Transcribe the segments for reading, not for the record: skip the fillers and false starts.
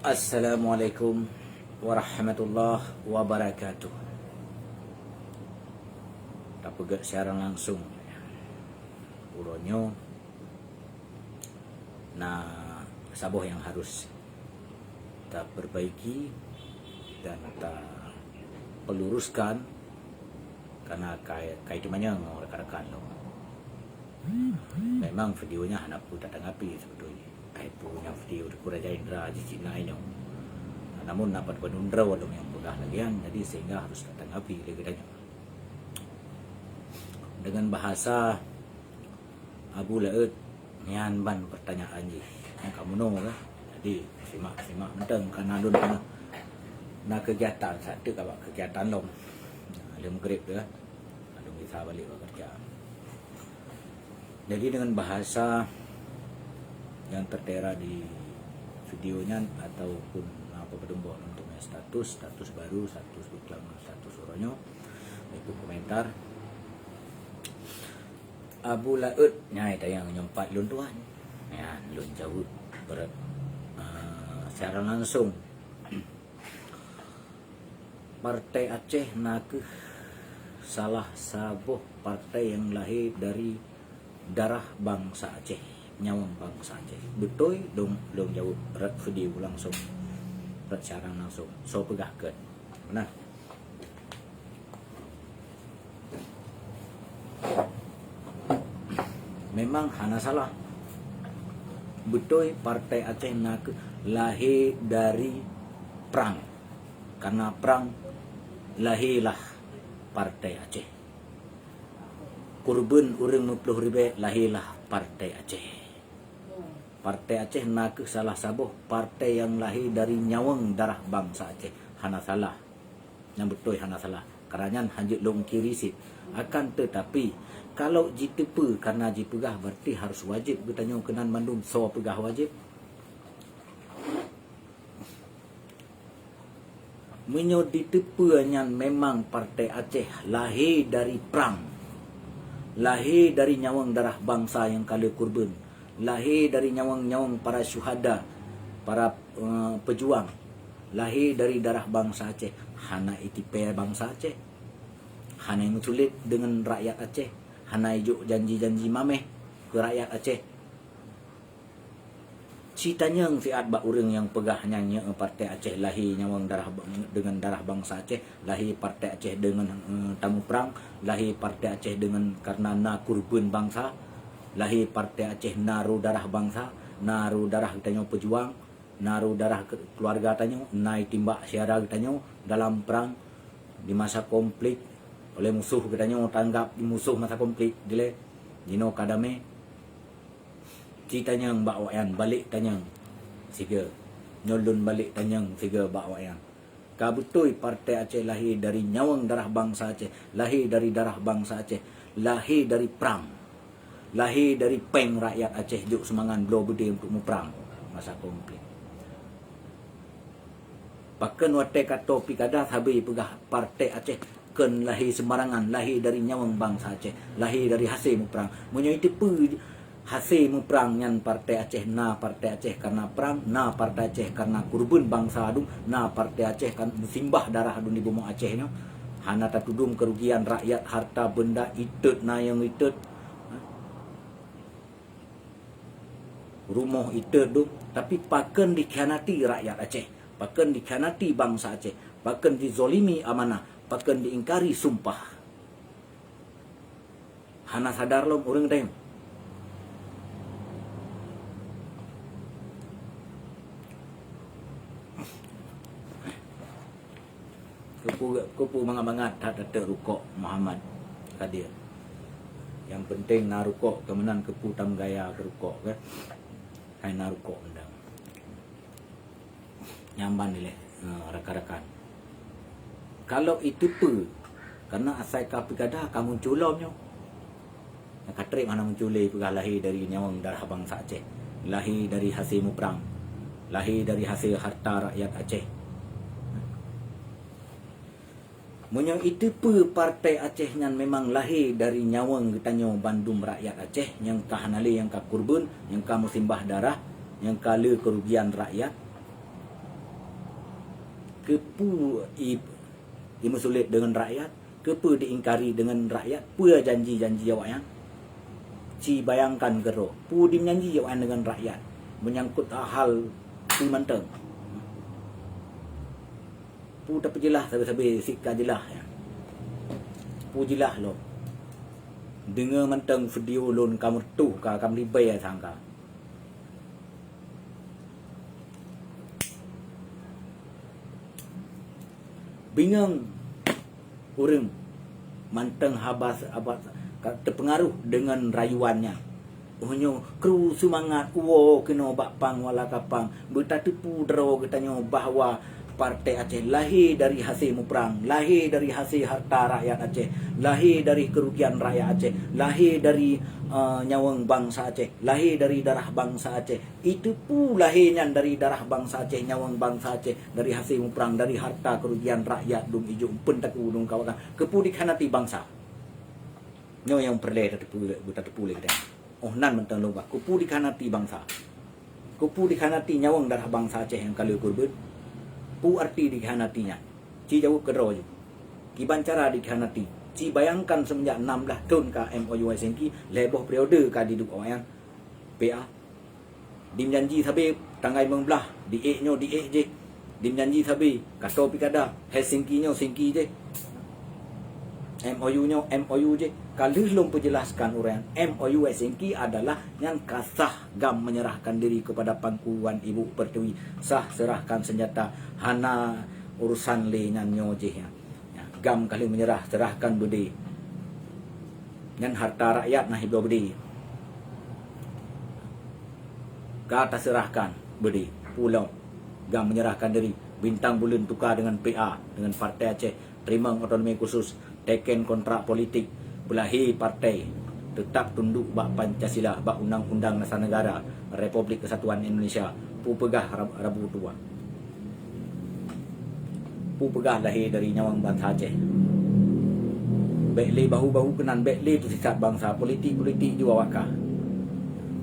Assalamualaikum warahmatullahi wabarakatuh. Tak pegak secara langsung uronyo na saboh yang harus kita perbaiki dan kita peluruskan karena kait temannya rekan-rekan lo. Memang videonya hendak tak tanggapi sebetulnya. Kait punya video di Kuraja Indra di Cina ini. Namun dapat penundra wadong yang pedah lagian, jadi sehingga harus tak tanggapi lagi. Dengan bahasa Abu Laut nyan ban pertanyaan je yang kamu know kan. Jadi simak menteng karena dun na kegiatan satu kawak kegiatan dong. Ada maghrib tu kan. Ada bisa balik bekerja. Jadi dengan bahasa yang tertera di videonya ataupun apa berdomba untuk status baru, status iklan, status uronyo itu komentar Abu Laut nyai tayang nyompat lun tuan ya lun jauh berat secara langsung Partai Aceh nak salah sabuh partai yang lahir dari darah bangsa Aceh, nyawang bangsa Aceh. Betul dong jauh berat video langsung berat secara langsung so pegahkan nah memang hana salah. Betul Partai Aceh nak lahir dari perang. Karena perang lahirlah Partai Aceh. Kurban urang 20,000 lahirlah Partai Aceh. Partai Aceh nak salah sabuh partai yang lahir dari nyawang darah bangsa Aceh. Hana salah. Yang betul hana salah. Kerana hanjut long kiri sit. Akan tetapi kalau jitepe karena jipegah berarti harus wajib bertanya kenan mandum so pegah wajib. Menyo ditepe nyan memang Partai Aceh lahir dari perang. Lahir dari nyawang darah bangsa yang kala kurban. Lahir dari nyawang-nyawang para syuhada, para pejuang. Lahir dari darah bangsa Aceh. Hana itipe bangsa Aceh. Hana yang sulit dengan rakyat Aceh. Hana ijuk janji-janji mameh ke rakyat Aceh. Citanya yang fiat bak urang yang pegahnya Partai Aceh lahir nyawang darah dengan darah bangsa Aceh, lahir Partai Aceh dengan tamu perang, lahir Partai Aceh dengan karena na kurban bangsa, lahir Partai Aceh naru darah bangsa, naru darah tanya pejuang, naru darah keluarga tanya, naik timbak syara tanya dalam perang di masa konflik oleh musuh katanya tanggap musuh masa konflik dile dino kadame citanya mbak wayan balik tanyang siga nyolun balik tanyang siga mbak wayan kabutui Partai Aceh lahir dari nyawang darah bangsa Aceh, lahir dari darah bangsa Aceh, lahir dari perang, lahir dari peng rakyat Aceh juk semangat belo bede untuk perang masa konflik. Pakan wate kato pikada habi pegah Partai Aceh ken lahir sembarangan, lahir dari nyawang bangsa Aceh, lahir dari hasil perang. Menyo itipu hasil perang nyan Partai Aceh, na Partai Aceh karena perang, na Partai Aceh karena kurban bangsa adung, na Partai Aceh kan simbah darah adung di bumi Aceh nya. Hana tatudum kerugian rakyat harta benda itut na yang itut. Rumah itut dum, tapi paken dikhianati rakyat Aceh, paken dikhianati bangsa Aceh, paken dizolimi amanah, paken diingkari sumpah. Hana sadar lom urang teh. Kupu mangat-mangat tak rukuk Muhammad kadir. Yang penting narukuk kemenan kepu tam gaya kerukuk kan. Hai narukuk ndang. Nyamban ni rakan-rakan. Kalau itu pe karena asai ka pikada kamu culomnyo. Katrik mana munculi pegah lahir dari nyawang darah bangsa Aceh. Lahir dari hasil perang. Lahir dari hasil harta rakyat Aceh. Munyo itu pe Partai Aceh yang memang lahir dari nyawang getanyo bandum rakyat Aceh yang kahanali yang ka kurban yang ka musimbah darah yang kala kerugian rakyat kepu dimusulit dengan rakyat, kepu diingkari dengan rakyat, pua janji-janji awak yang ci bayangkan gero, pu dimenjanji awak dengan rakyat menyangkut hal pu manteng. Pu tak jelas sabi-sabi sikap jelas ya. Pu jelas lo. Dengar manteng video lon kamu tu ka kamu libai sangka. Bingung orang manteng habas terpengaruh dengan rayuannya. Ohnya kru semangat kena bakpang wala kapang. Bertatipu dero katanya bahawa Partai Aceh lahir dari hasil muprang, lahir dari hasil harta rakyat Aceh, lahir dari kerugian rakyat Aceh, lahir dari nyawang bangsa Aceh, lahir dari darah bangsa Aceh. Itu pun lahirnya dari darah bangsa Aceh, nyawang bangsa Aceh, dari hasil muprang, dari harta kerugian rakyat dum ijo pentaku dum kawakan kepudik hanati bangsa. Nyo yang perle tatepule kita. Oh nan mentang lupa kepudik hanati bangsa. Kepudik hanati nyawang darah bangsa Aceh yang kali kurban. Pu arti dikhianatinya. Ci jauh kedua je. Kiban cara dikhianati. Ci bayangkan semenjak 16 tahun ka MOU SNK leboh periode ka diduk awak PA. Dim janji sabi tanggai mengbelah di nyo di je. Dim janji sabi kato pikada Helsinki nyo Sinki je. MOU nyo MOU je. Kalau belum penjelaskan orang MOU SNK adalah yang kasah gam menyerahkan diri kepada pangkuan Ibu Pertiwi, sah serahkan senjata hana urusan le nyo je ya. Gam kali menyerah serahkan budi dan harta rakyat nah ibu budi kata serahkan budi pulau gam menyerahkan diri bintang bulan tukar dengan PA dengan Partai Aceh terima otonomi khusus teken kontrak politik belahi partai tetap tunduk bak Pancasila bak Undang-Undang Dasar Negara Republik Kesatuan Indonesia pu pegah Rabu Tua pu pegah lahir dari nyawang bangsa Aceh bekle bahu-bahu kenan bekle tu sikat bangsa politik juga wakah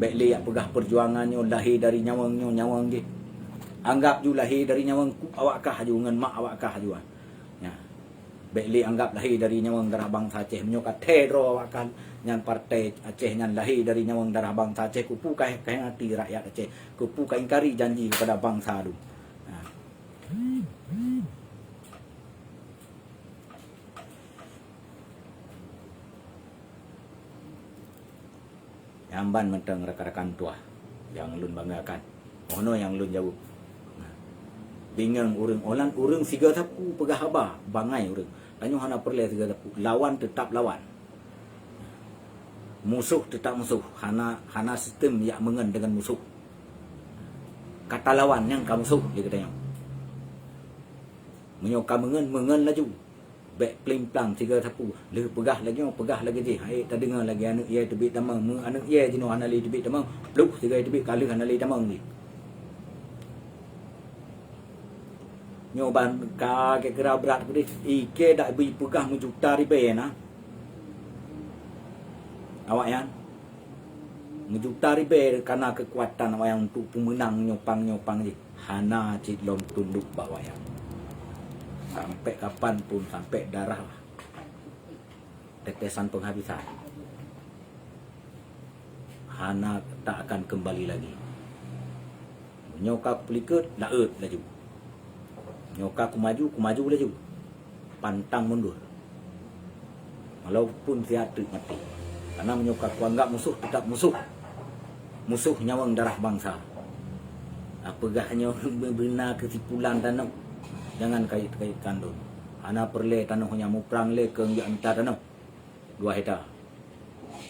bekle yak pegah perjuangannya lahir dari nyawang dia anggap ju lahir dari nyawang awakah ju ngan mak awakah ju ya bekle anggap lahir dari nyawang darah bangsa Aceh menyokat tedro awakan nyan partai Aceh nyan lahir dari nyawang darah bangsa Aceh kupu kai hati rakyat Aceh kupu kai ingkari janji kepada bangsa tu Amban mentang rekan-rekan tua yang lun banggakan. Ono yang lun jauh. Bingung urang siga tapu pegah haba bangai urang. Tanyo hana perle siga tapu. Lawan tetap lawan. Musuh tetap musuh. Hana sistem yang mengen dengan musuh. Kata lawan yang kamu musuh dia katanya. Menyoka mengen laju. Bek pling-plang tiga sapu le pegah lagi je hai tak dengar lagi anak ye tebik tamang anak ye jino anali tebik tamang luk tiga tebik kali anali tamang ni nyoban ka ke kera berat pedis ike dak bi pegah menjuta ribe na awak yan menjuta ribe karena kekuatan awak yang untuk pemenang nyopang je hana cilom tunduk bawa yang sampai kapan pun sampai darah tetesan penghabisan hana tak akan kembali lagi nyoka pelikut laut laju nyoka ku maju laju pantang mundur walaupun sihat mati karena menyoka ku anggap musuh tetap musuh nyawang darah bangsa apagahnya benar kesimpulan tanam jangan kait-kaitkan dulu. Ana perle tanahnya muprang le ke antar tanah. 2 hektar.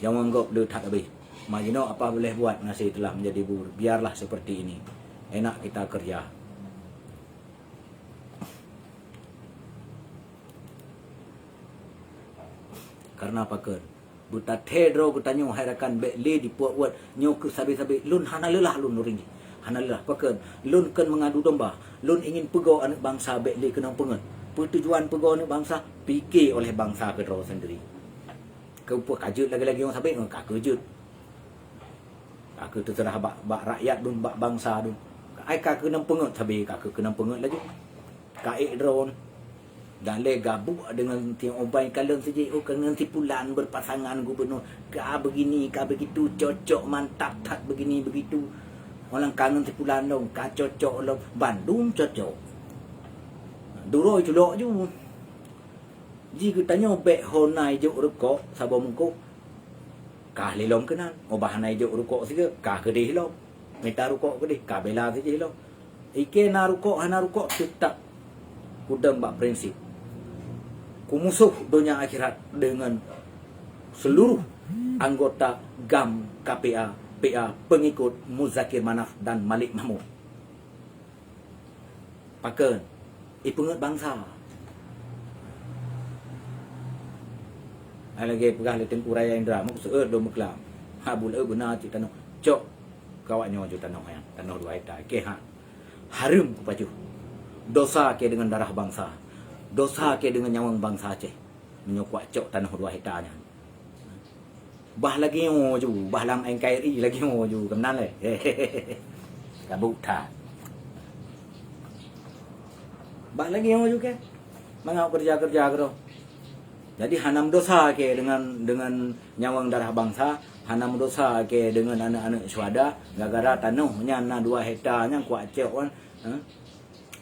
Jangan anggap dia tak habis. Majino apa boleh buat nasi telah menjadi bubur. Biarlah seperti ini. Enak kita kerja. Karena apa kan? Buta tedro kutanyo harakan bekle dipuat nyo ke sabi-sabi lun hana lelah lun ringi. Hanalah pakan lun kan mengadu domba lun ingin pegau anak bangsa bekle kena pengen pertujuan pegau anak bangsa fikir oleh bangsa kedua sendiri kau pun kajut lagi-lagi orang sampai kau kajut Kakak terserah bak rakyat dun, bak bangsa dun. Ai kakak kena pengut, tapi kakak kena pengut lagi. Kaik drone. Dan le gabuk dengan tiang obai kalian saja. Oh, dengan tipulan berpasangan gubernur. Kah begini, kah begitu, cocok, mantap, tak begini, begitu. Orang kangen tipulan dong, kah cocok lo. Bandung cocok. Duroi culok je. Jika tanya bek honai juk rukok, sabah mungkuk. Kah lilong kenan. Obah hanai juk rukok sih kah kedih lo. Minta rukok kedih, kah bela saja lo. Ike na rukok, hana rukok tetap. Kudang bak prinsip. Kumusuh dunia akhirat dengan seluruh anggota GAM, KPA, PA, pengikut Muzakir Manaf dan Malik Mahmud. Paken, ipungut bangsa. Lagi pegah le tengku raya Indra, mak seut do meklam. Habul guna ci tanah. Cok kawaknya ju tanah yang tanah dua hektar. Ke ha. Harum ku paju. Dosa ke dengan darah bangsa. Dosa ke dengan nyawang bangsa Aceh. Menyokok cok tanah 2 hektarnya. Bah lagi ju, bah lang NKRI lagi ju kemnan le. Kabut ta. Bah lagi ju ke. Mangau kerja-kerja kero. Jadi hanam dosa ke dengan nyawang darah bangsa, hanam dosa ke dengan anak-anak syuhada, gara-gara tanahnya na 2 hektarnya kuat cok kan.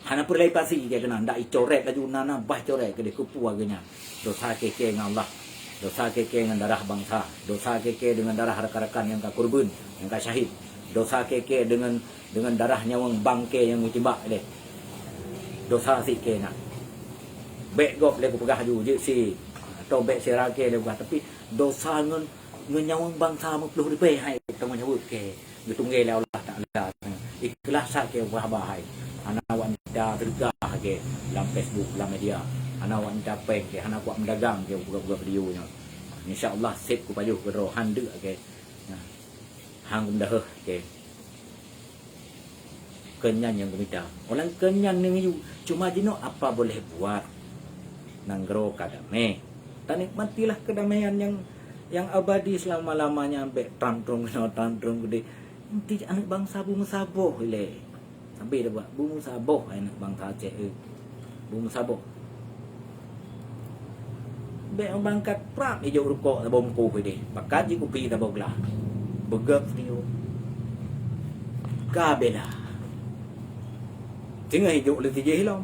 Hana perlai pasi ke kena ndak icoret laju nana bah coret ke kupu aganya. Dosa keke dengan Allah. Dosa keke dengan darah bangsa. Dosa keke dengan darah rekan-rekan yang ka korban, yang ka syahid. Dosa keke dengan darah nyawang bangke yang ditembak le. Dosa si ke nak. Bek gop le ku pegah ju je si atau bek serake le pegah tapi dosa ngen nyawang bangsa mepluh dipe hai tong nyebut ke. Ditungge le Allah Taala. Ikhlas ke bahai. Anak wanita tergah ke dalam Facebook, dalam media. Anak wanita peng ke, anak kuat mendagang ke buka-buka video nya. InsyaAllah sip ku pajuh ke rohan dek ke. Hang dah ke. Kenyan yang kumita. Orang kenyan ni cuma jino apa boleh buat. Nanggro kadame. Tanikmatilah kedamaian yang abadi selama-lamanya ambek tantrum gede. Nanti anak bangsa bumi saboh le. Sampai dah buat bumi saboh anak bangsa Aceh. Bumi saboh. Bek bangkat prak hijau rukok tabom ku deh. Pakat je kopi tabau gelah. Begap dia. Kabela. Singa hijau le tije hilang.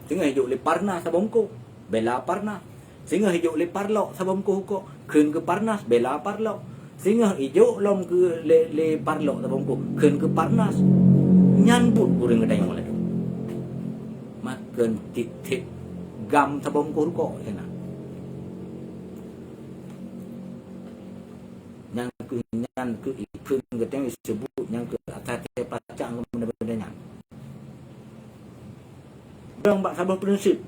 Singa hijau le parnas tabom ku. Bela parnas. Singa hijau le parlok sabom ku kok. Keun ke parnas bela parlok. Singa hijau lom ke le parlok tabom ku. Keun ke parnas. Nyambut kurang kedai mulai tu. Makan titik gam sabong kurko kena. Yang ke ikun kedai disebut yang ke atas pacang benda-benda yang. Orang bak sabar prinsip.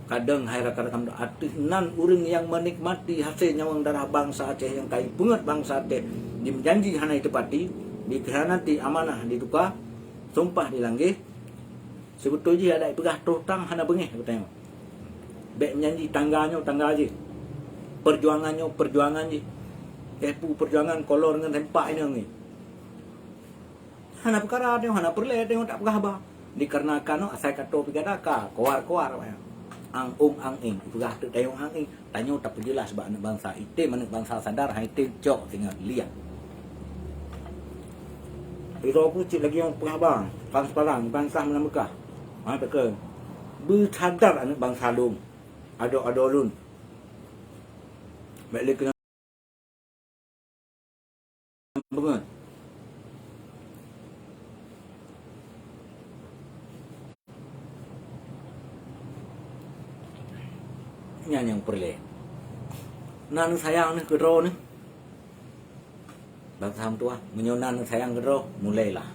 Kadang hai rakan-rakan artis nan urang yang menikmati hasil nyawang darah bangsa Aceh yang kai pungut bangsa Aceh dijanji hana itu pati dikhianati amanah ditukar sumpah dilanggih sebetulnya ada pegah totang hana bengeh katanya bek menjanji tangganya je perjuangan je perjuangan kolor dengan tempat ini ni hana perkara dia hana perle dia tak pegah bah dikarenakan asal kata pigadaka koar-koar ang ing pegah tu tayong ang ing tanya tak jelas sebab anak bangsa itu mana bangsa sadar hai itu cok tinggal lihat. Itu aku cik lagi yang pengabang transparan bangsa mana Mekah. Tak ke bersadar anak bangsa lung. Ada lun. Baik kena banget. Yang perle. Nan sayang ni kedro ni. Bangsa tua menyonan sayang kedro mulailah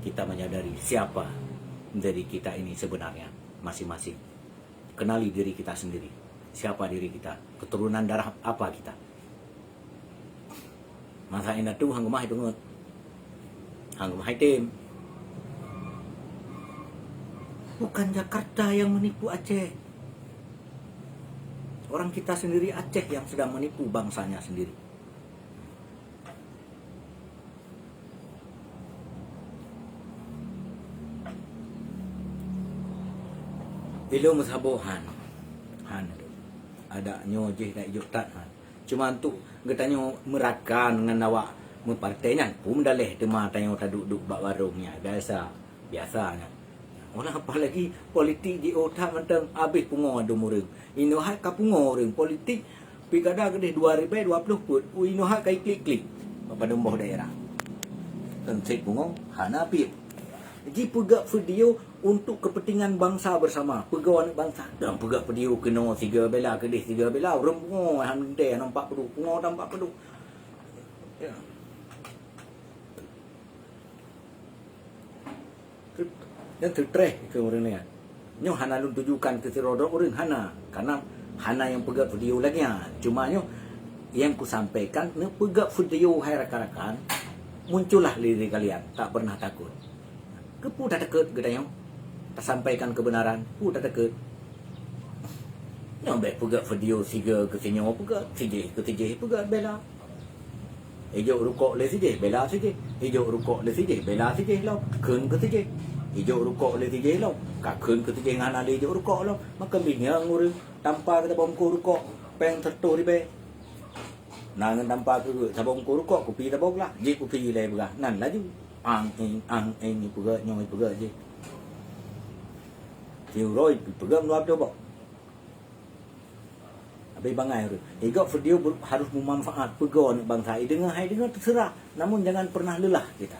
kita menyadari siapa diri kita ini sebenarnya masing-masing. Kenali diri kita sendiri. Siapa diri kita? Keturunan darah apa kita? Masa ini tu hang rumah itu ngut. Hang rumah itim. Bukan Jakarta yang menipu Aceh. Orang kita sendiri Aceh yang sedang menipu bangsanya sendiri. Ilmu sabohan han ada nyojih dak jutat han cuma tu getanya merakan dengan awak partai pun daleh tema tanya duduk bak warungnya biasanya orang apa lagi politik di otak mentang habis pungo adu mureng ino hak ka pungo reng politik pilkada gede 2020 put ino hak kai klik pada nombor daerah tensik pungo hana pi jadi pegak video untuk kepentingan bangsa bersama. Pegawai bangsa. Dan pegak video kena 3 bela kedih 3 bela. Orang pungo alhamdulillah nampak perlu. Pungo nampak perlu. Ya. Dan tertreh ke orang ni. Nyo hana lu tujukan ke sirodok orang hana. Karena hana yang pegak video lagi. Cuma nyo yang ku sampaikan ni pegak video hai rakan-rakan muncullah diri kalian. Tak pernah takut. Kepu tak takut gedanya. Tak sampaikan kebenaran. Pu tak takut. Yang baik pegak video siga ke sini pegak. Sijih ke sijih pegak bela. Hijau rukuk le sijih bela sijih. Hijau rukuk le sijih bela sijih lau. Keun ke sijih. Hijau rukuk le sijih lau. Kak keun ke sijih ngana le hijau rukuk lau. Maka bingung orang tanpa kita bongko rukuk. Peng tertu ribe. Nangan tanpa ke sabongko rukuk kopi tabong lah. Jik kopi le begah. Nan laju. Ang ni pegak nyoi pegak je. Chiều rồi pegak luap coba. Habis bangai tu. Igak video harus bermanfaat pegak ni bangsa. Dengar terserah. Namun jangan pernah lelah kita.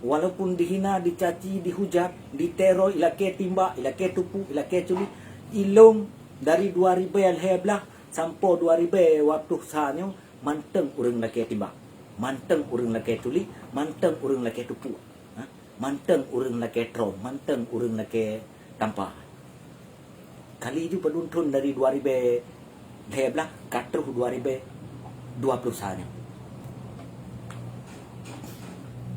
Walaupun dihina, dicaci, dihujat, diteror, ilake timbak, ilake tupu, ilake culi, ilong dari 2000 alheblah sampai 2000 waktu sahanyo manteng urang lake timbak. Manteng urang lake tuli, manteng urang lake tupu. Manteng urang lake trom, manteng urang lake tanpa. Kali itu penuntun dari 2000 dheblah katruh 2020 sana.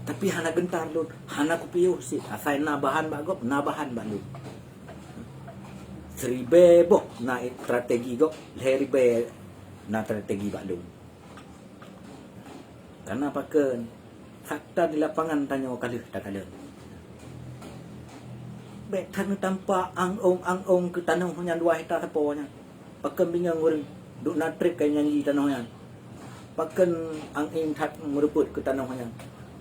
Tapi hana gentar lun, hana kupiu si asai nabahan bagop, nabahan balun. 1000 boh na strategi gop, 1000 na strategi balun. Karena paken fakta di lapangan tanya kali tak kali. Bek tan tanpa ang-ong ke tanah nya 2 hektar taponya. Paken bingang urang duk na trip kay nyanyi tanahnya. Paken ang-ing tak mereput ke tanahnya.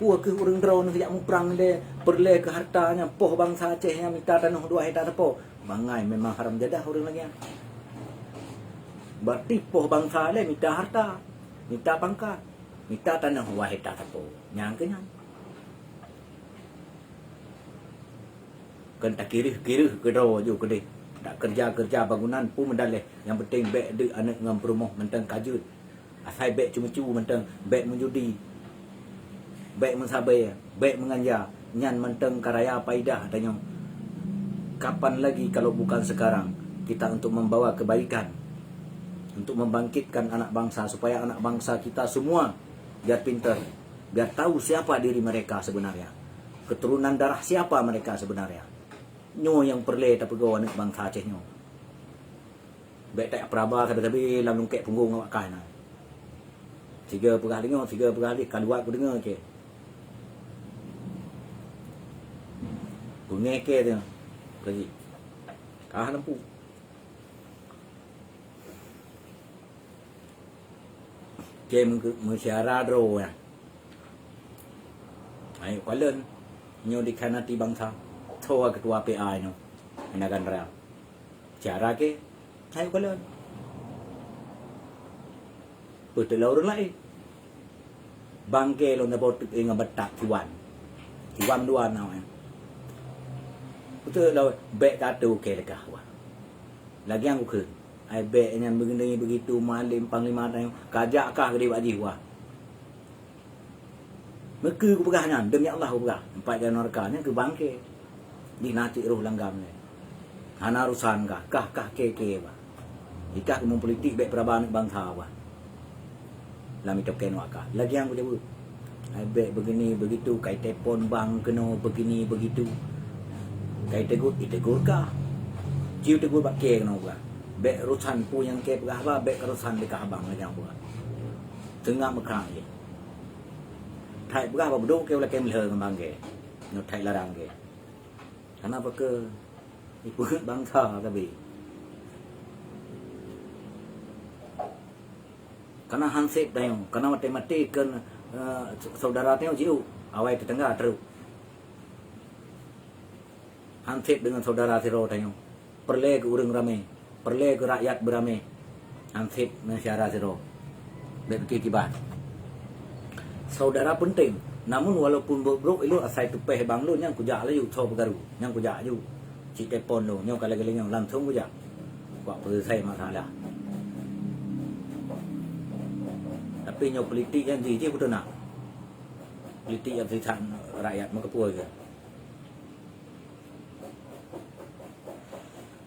Puah ke urang draw nak jak muprang de perle ke hartanya poh bangsa Aceh yang minta tanah 2 hektar tapo. Bangai memang haram jadah urang lagi. Berarti poh bangsa le minta harta, minta pangkat. Minta tanah 2 hektar tapo. Nyang ke nyang. Kan tak kirih ke draw je ke deh. Tak kerja bangunan pun mendaleh. Yang penting bek de anak ngam perumah mentang kajut. Asai bek cuma-cuma mentang bek menjudi. Bek mensabai, bek menganja. Nyan mentang karaya paidah tanya. Kapan lagi kalau bukan sekarang kita untuk membawa kebaikan, untuk membangkitkan anak bangsa supaya anak bangsa kita semua biar pintar, biar tahu siapa diri mereka sebenarnya, keturunan darah siapa mereka sebenarnya. Nyo yang perle tak pegawai anak bangsa Aceh nyo. Bek tak peraba tapi lam lungkek punggung awak kan. 3 pegah dengar, 3 pegah ni kaluat aku dengar ke. Bungeke tu. Kaji. Kah lampu. Game mesyara dro ya. Ai kwalen nyo dikhanati bangsa. Toa ketua PA nyo. Inagan ra. Cara ke ai kwalen. Betul orang lain. Bangke lo na bot inga batak Tiwan. Tiwan dua nawa. Betul lo bek katu ke lekah wah. Lagi yang aku ke. Ai bek yang begini begitu malim panglima tanya kajak kah gede baji wah. Meku ku pegahnya demi Allah ku pegah. 4 Januari ke bangke. Di nati roh langgam ni. Hana urusan kah ke wah. Ikah umum politik bek perabaan bangsa wah. Lami token waka. Lagi yang aku jawab. Ai bek begini begitu kai telefon bang kena begini begitu. Kai tegur kah? Jiu tegur bak ke kena buat. Bek rusan pu yang ke pegah apa bek rusan dekah abang lagi yang buat. Tengah mekah je. Thai pegah apa beduk ke ulah ke melheng bang ke. No thai larang ke. Kenapa ke ikut bangsa tapi. Karena hansip tayo, karena mati-mati kan saudara tayo jiu, awai tetangga terus. Hansip dengan saudara siro tayo. Perle ke urang rame, perle ke rakyat berame. Hansip masyarakat siro. Begitu kibat. Saudara penting. Namun walaupun bro itu asai tupeh bang lu yang kuja la yu tho bagaru, yang kuja yu. Ci telefon lu, yang kala-kala yang langsung kuja. Kok selesai masalah. Tapi nyo politik yang gì chứ betul nak. Politik yang sisan rakyat mengepua ke.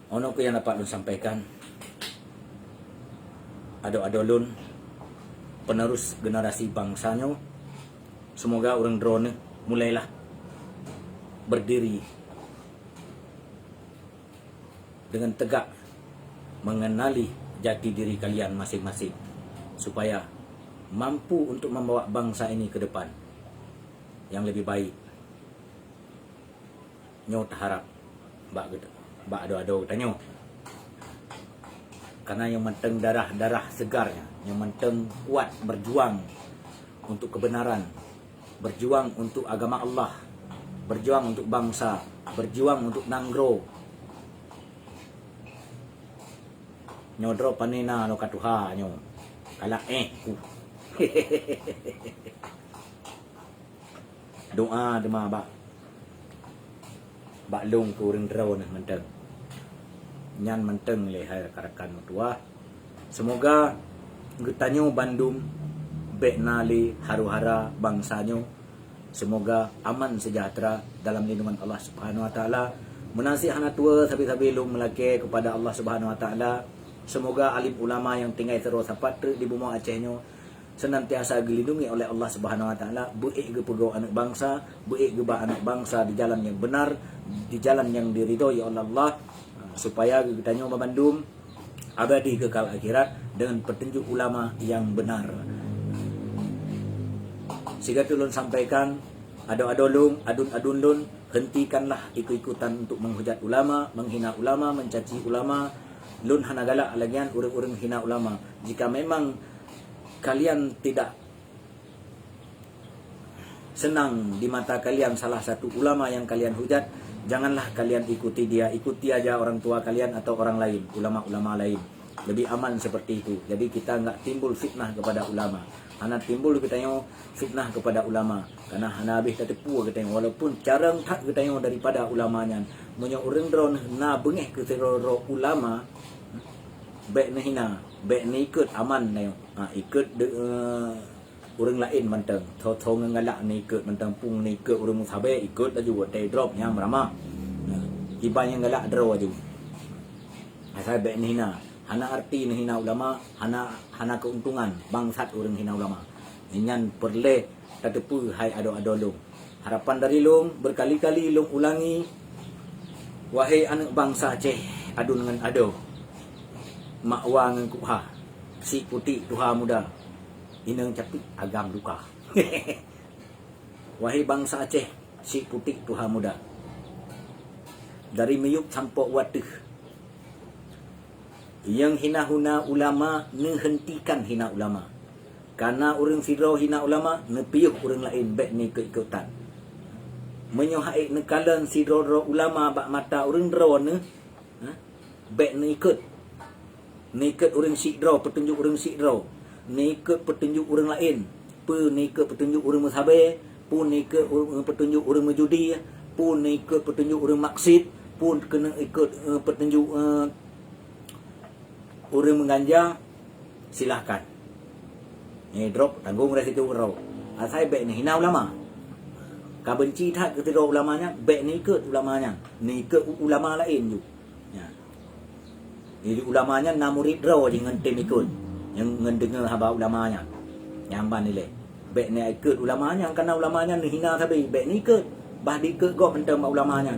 Ono ko yang dapat lu sampaikan. Ado-ado lun penerus generasi bangsanya. Semoga orang drone mulailah berdiri dengan tegak mengenali jati diri kalian masing-masing supaya mampu untuk membawa bangsa ini ke depan yang lebih baik. Nyo harap bak ado-ado tanyo. Karena yang menteng darah segarnya, yang menteng kuat berjuang untuk kebenaran, berjuang untuk agama Allah, berjuang untuk bangsa, berjuang untuk nanggro. Nyo dro panina lo katuha nyo. Kala ku. Doa dema bak long ku urang drau nah menteng. Nyan menteng le hai rakan tua. Semoga getanyo Bandung beknali haru-hara bangsanyo. Semoga aman sejahtera dalam lindungan Allah Subhanahu wa taala. Menasih anak tua sabi-sabi lu melake kepada Allah Subhanahu wa taala. Semoga alim ulama yang tinggal terus sapat di bumi Acehnya senantiasa dilindungi oleh Allah Subhanahu wa taala, buik ke pegawai anak bangsa, buik ke anak bangsa di jalan yang benar, di jalan yang diridhoi oleh Allah, supaya kita nyoba Bandung abadi kekal akhirat dengan petunjuk ulama yang benar. Siga tulun sampaikan, ado-adolung, adun-adun, hentikanlah ikut-ikutan untuk menghujat ulama, menghina ulama, mencaci ulama. Lun hanagala alagian urang-urang hina ulama. Jika memang kalian tidak senang di mata kalian salah satu ulama yang kalian hujat, janganlah kalian ikuti dia, ikuti aja orang tua kalian atau orang lain, ulama-ulama lain. Lebih aman seperti itu. Jadi kita enggak timbul fitnah kepada ulama. Hana timbul kita yang fitnah kepada ulama. Karena hana habis tertipu kita yang walaupun carang tak kita yang daripada ulamanya. Menyo urang dron na bengeh ke teroro ulama, baik ni hina, baik ni ikut aman na ikut orang lain mentang thong ngalak ni ikut mentang pung ni ikut orang musabe ikut dah juga tay drop yang ramah iban yang galak draw aja asal baik ni hina hana arti ni hina ulama hana keuntungan bangsat orang hina ulama inyan perle tatepu hai ado-ado long harapan dari long berkali-kali long ulangi wahai anak bangsa Aceh adu dengan ado makwa dengan kuha si putih tuha muda inang capit agam luka. Wahai bangsa Aceh, si putih tuha muda. Dari meyuk sampai watih. Yang hina-huna ulama, nehentikan hina ulama. Karena orang siro hina ulama, nepiyuh orang lain baik ni keikutan. Menyohai nekalan siro ulama bak mata orang dro ne, baik ni ikut. Ni ikut orang sikdro, petunjuk orang sikdro. Ni ikut petunjuk orang lain, pun ni ikut petunjuk orang mazhabe, pun ni ikut petunjuk orang majudi, pun ni ikut petunjuk orang maksid, pun kena ikut petunjuk orang menganja, silahkan. Ni drop tanggung dari situ raw. Asai baik ni hina ulama. Ka benci tak ke tiro ulamanya, baik ni ikut ulamanya, ni ikut ulama lain ju. Ya. Jadi ulamanya na murid raw dengan tim ikut. Yang mendengar haba ulamanya yang ban nilai baik ni ikut ulamanya karena ulamanya ni hina tapi baik ni ikut bah diikut gok mentang ulamanya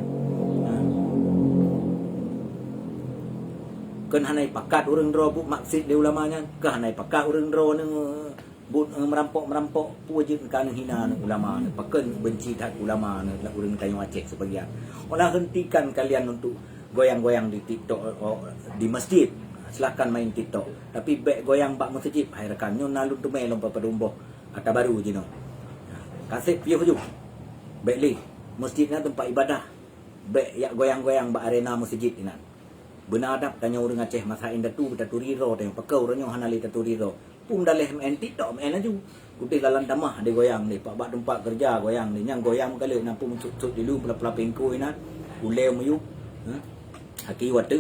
kan hanai pakat orang dro bu maksud dia ulamanya kan hanai pakat orang dro ni bu merampok wajib kan hina ulama ni pakan benci tak ulama ni orang tanya Aceh sebagian olah hentikan kalian untuk goyang-goyang di TikTok di masjid. Silakan main TikTok. Tapi bek goyang bak masjid, hai rekan nyo nalun tu melom papadumbo. Ata baru je no. Kasih piuh ju. Bek li, masjidnya tempat ibadah. Bek yak goyang-goyang bak arena masjid ina. Benar dak tanya orang Aceh masa inda tu riro tanya pakau ranyo hanali riro. Pum daleh main TikTok main aju. Kutih lalan tamah dia goyang ni. Pak bak tempat kerja goyang ni. Yang goyang kali nampu mencuk-cuk dulu pula pingku ina. Uleu mayu. Haki watu.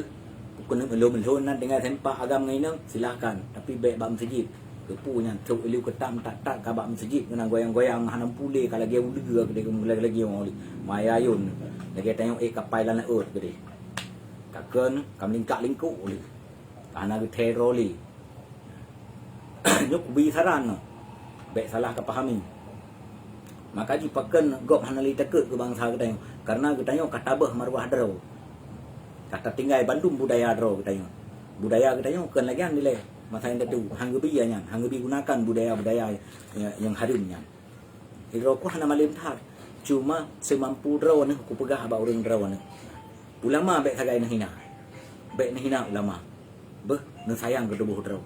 Kena melum-melum dengan sempak agam ngai silakan. Tapi bek bak masjid. Kepunya cuk ilu ketam tak kabak masjid kena goyang-goyang hanam pule kalau dia udah gede lagi orang oli. Mayayun. Lagi tanya kapai lan laut gede. Kakun kam lingkak-lingkuk oli. Karena teroli. Nyuk bi saran. Bek salah kepahami. Maka ji paken gop hanali takut ke bangsa kita karena kita tanya katabah marwah dro. Kata tinggal Bandung budaya dro kita tanya. Budaya kita tanya kan lagi nilai masa yang tu hanggebi gunakan budaya-budaya yang harimnya. Iro ku hana malim thar. Cuma semampu dro ni ku pegah ba urang dro ni. Ulama bek sagai hina. Bek hina ulama. Beh nu sayang ke tubuh dro.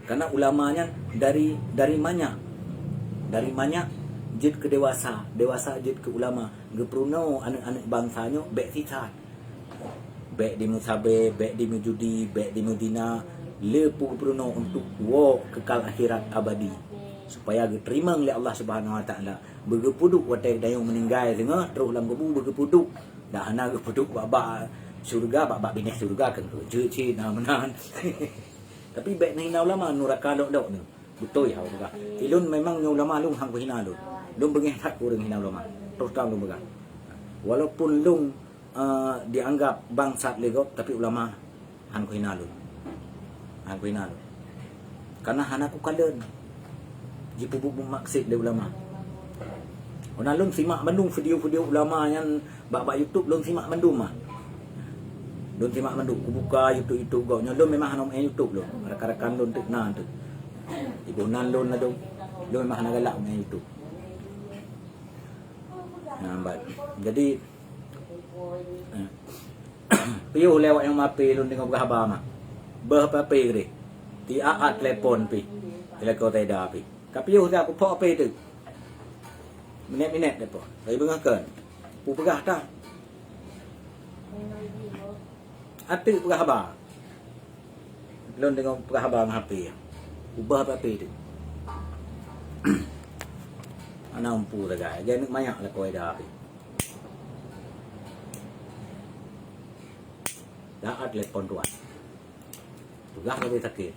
Karena ulamanya dari mana? Dari mana jid ke dewasa jid ke ulama. Gepruno anak-anak bangsanya bek sisat. Bek di musabe, bek di mujudi, bek di mudina, lepu Bruno untuk kekal akhirat abadi supaya diterima oleh Allah Subhanahu Wa Taala. Begepuduk watai dayung meninggal tengah terus dalam kubu begepuduk dah ana gepuduk baba surga baba bini surga kan cuci menahan. Tapi bek ni ulama nuraka dok ni betul ya juga. Ilun memang ulama lung hang hina lu. Lung bengih hak urang hina ulama. Terus tahu lung begal. Walaupun lung dianggap bangsat legok tapi ulama hang hina lu. Aku inal. Karena hana ku kalen. Ji pubuk maksud dia ulama. Ona lung simak Bandung video-video ulama yang bak YouTube lung simak Bandung mah. Lung simak Bandung ku buka YouTube go. Lung memang hana main YouTube lung. Rekan-rekan lung tu nan tu. Ibu nan lung ladung. Lung memang hana galak main YouTube. Nambat. Jadi piuh lewat yang mapi lung tengok berhabar mah. Berpapi gede. Ti aat telepon pi. Ila kau tidak pi. Kapiuh dah aku pok pi tu. Minit-minit depo. Saya bengakan. Pu pegah dah. Ati pegah habar. Lon tengok pegah habar ngah pi. Ubah papi tu. Ana umpu dah gay. Jangan banyak lah kau dah pi. Dah aat telepon tuan. Tugas lebih sakit.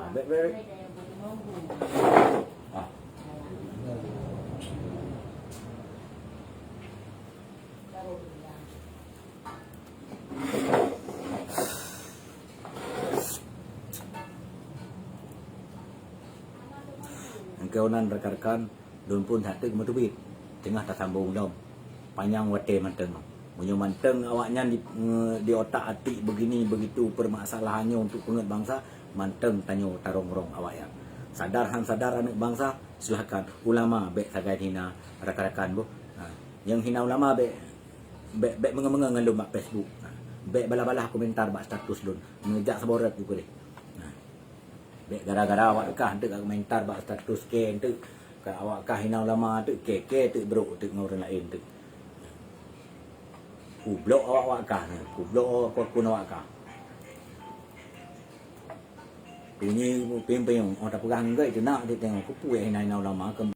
Baik. Engkaunan rekan-rekan don pun satu kemetubit tengah tak sambung dom panjang wate manteng punya manteng awaknya di otak hati begini begitu permasalahannya untuk penget bangsa manteng tanyo tarong-rong awak ya sadar anak bangsa silakan ulama bek sagai hina rekan-rekan bu yang hina ulama bek mengenga ngalum mak Facebook bek bala-bala komentar bak status don mengejak saborat gitu deh bek gara-gara awak kah tu komentar bak status ke tu ka awak kah hina ulama tu ke tu bro tu orang lain tu kublok awak kah kublok pun awak kah bunyi pimpin orang tak pegang enggak itu nak dia tengok kupu yang hina ulama